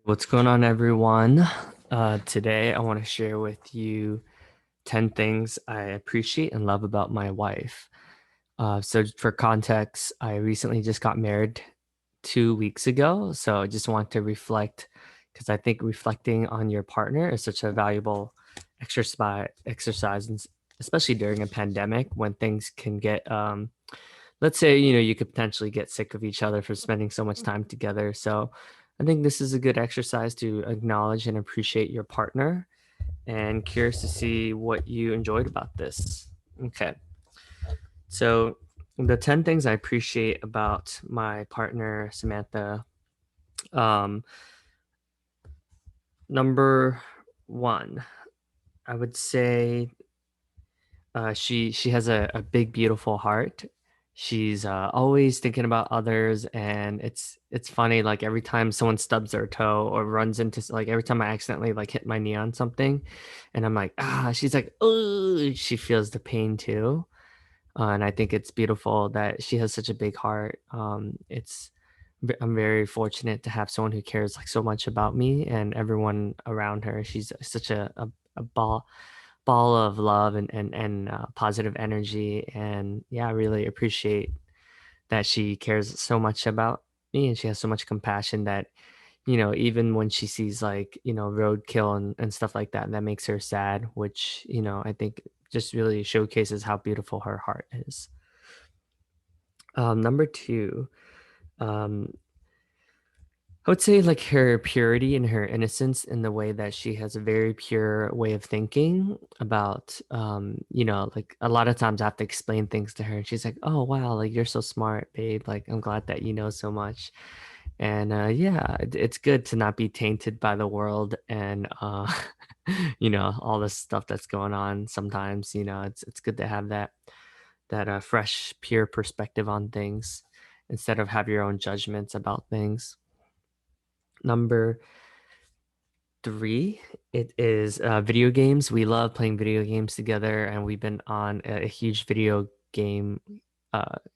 What's going on, everyone? Today, I want to share with you 10 things I appreciate and love about my wife. So, for context, I recently just got married 2 weeks ago. So, I just want to reflect because I think reflecting on your partner is such a valuable exercise, and especially during a pandemic when things can get, let's say, you could potentially get sick of each other for spending so much time together. So I think this is a good exercise to acknowledge and appreciate your partner, and curious to see what you enjoyed about this. Okay. So the 10 things I appreciate about my partner, Samantha. Um, Number one, I would say she has a big beautiful heart. She's always thinking about others, and it's funny, like every time someone stubs their toe or runs into like every time I accidentally like hit my knee on something, and I'm like, she's like, oh, she feels the pain too. And I think it's beautiful that she has such a big heart. I'm very fortunate to have someone who cares like so much about me and everyone around her. She's such a ball of love and positive energy. And yeah, I really appreciate that she cares so much about me, and she has so much compassion that, even when she sees like, roadkill and stuff like that, that makes her sad, which, I think just really showcases how beautiful her heart is. Number two, um, I would say like her purity and her innocence in the way that she has a very pure way of thinking about, like a lot of times I have to explain things to her and she's like, oh, wow, like you're so smart, babe. Like, I'm glad that you know so much. And yeah, it's good to not be tainted by the world and, all this stuff that's going on sometimes, it's good to have that fresh, pure perspective on things instead of have your own judgments about things. Number three, it is video games. We love playing video games together, and we've been on a huge video game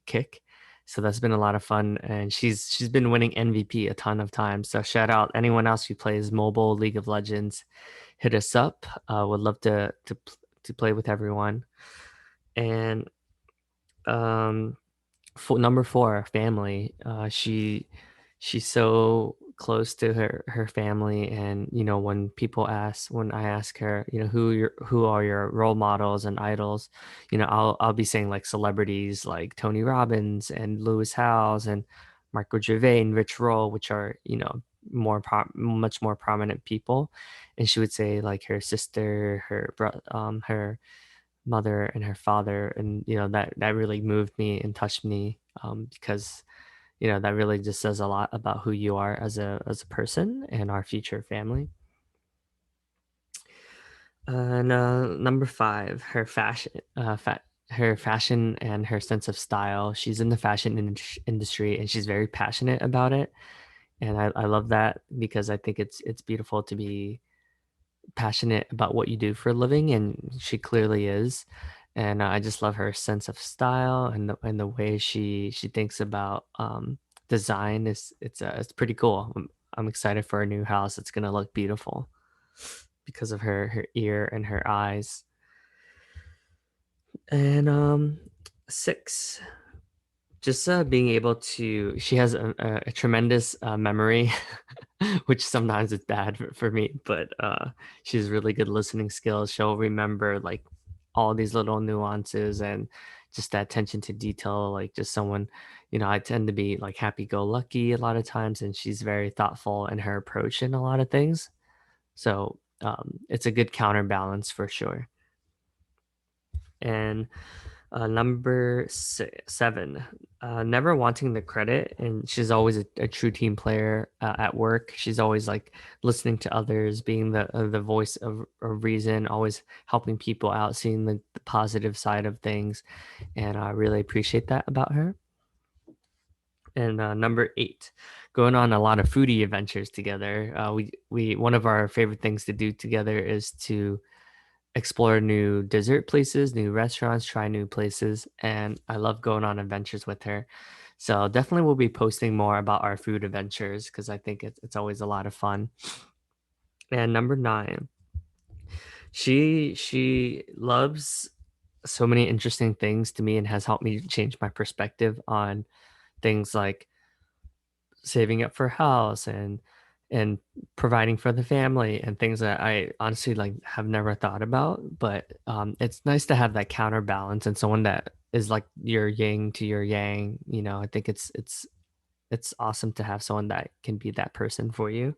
kick. So that's been a lot of fun, and she's been winning MVP a ton of times. So shout out anyone else who plays mobile League of Legends, hit us up. Would love to play with everyone. And um, for number four, family. She's so close to her family, and when I ask her, who are your role models and idols, I'll be saying like celebrities like Tony Robbins and Lewis Howes and Marco Gervais and Rich Roll, which are much more prominent people, and she would say like her sister, her mother and her father, and that really moved me and touched me, because that really just says a lot about who you are as a person and our future family. And number five, her fashion and her sense of style. She's in the industry and she's very passionate about it, and I love that because I think it's beautiful to be passionate about what you do for a living, and she clearly is. And I just love her sense of style and the way she thinks about design. It's pretty cool. I'm excited for a new house. It's gonna look beautiful because of her ear and her eyes. And six, just being able to. She has a tremendous memory, which sometimes it's bad for me, but she has really good listening skills. She'll remember like all these little nuances and just that attention to detail. Like just someone, I tend to be like happy-go-lucky a lot of times, and she's very thoughtful in her approach in a lot of things. So it's a good counterbalance for sure. And number seven, never wanting the credit, and she's always a true team player at work. She's always like listening to others, being the voice of reason, always helping people out, seeing the positive side of things, and I really appreciate that about her. And number eight, going on a lot of foodie adventures together. We one of our favorite things to do together is to explore new dessert places, new restaurants, try new places, and I love going on adventures with her. So definitely we'll be posting more about our food adventures because I think it's always a lot of fun. And number 9, she loves so many interesting things to me and has helped me change my perspective on things like saving up for a house and providing for the family and things that I honestly like have never thought about. But it's nice to have that counterbalance and someone that is like your yin to your yang. You know, I think it's awesome to have someone that can be that person for you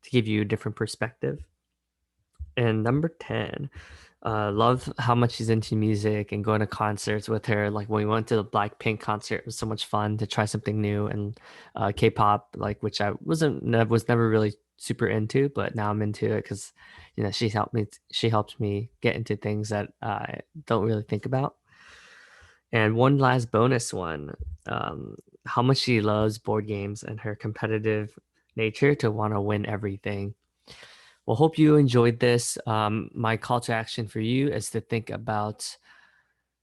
to give you a different perspective. And number 10, love how much she's into music and going to concerts with her. Like when we went to the Blackpink concert, it was so much fun to try something new and K-pop, like which I was never really super into, but now I'm into it because she helped me get into things that I don't really think about. And one last bonus one, how much she loves board games and her competitive nature to want to win everything. Well, hope you enjoyed this. My call to action for you is to think about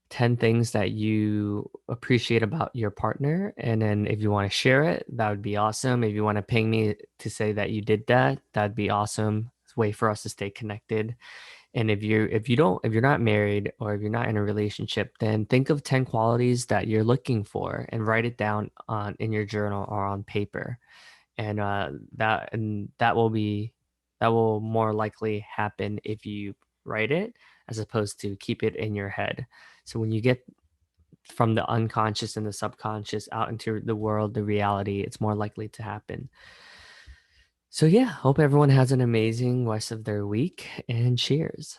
10 things that you appreciate about your partner. And then if you want to share it, that would be awesome. If you want to ping me to say that you did that, that'd be awesome. It's a way for us to stay connected. And if you're not married or if you're not in a relationship, then think of 10 qualities that you're looking for and write it down on in your journal or on paper. And that will more likely happen if you write it as opposed to keep it in your head. So when you get from the unconscious and the subconscious out into the world, the reality, it's more likely to happen. So yeah, hope everyone has an amazing rest of their week and cheers.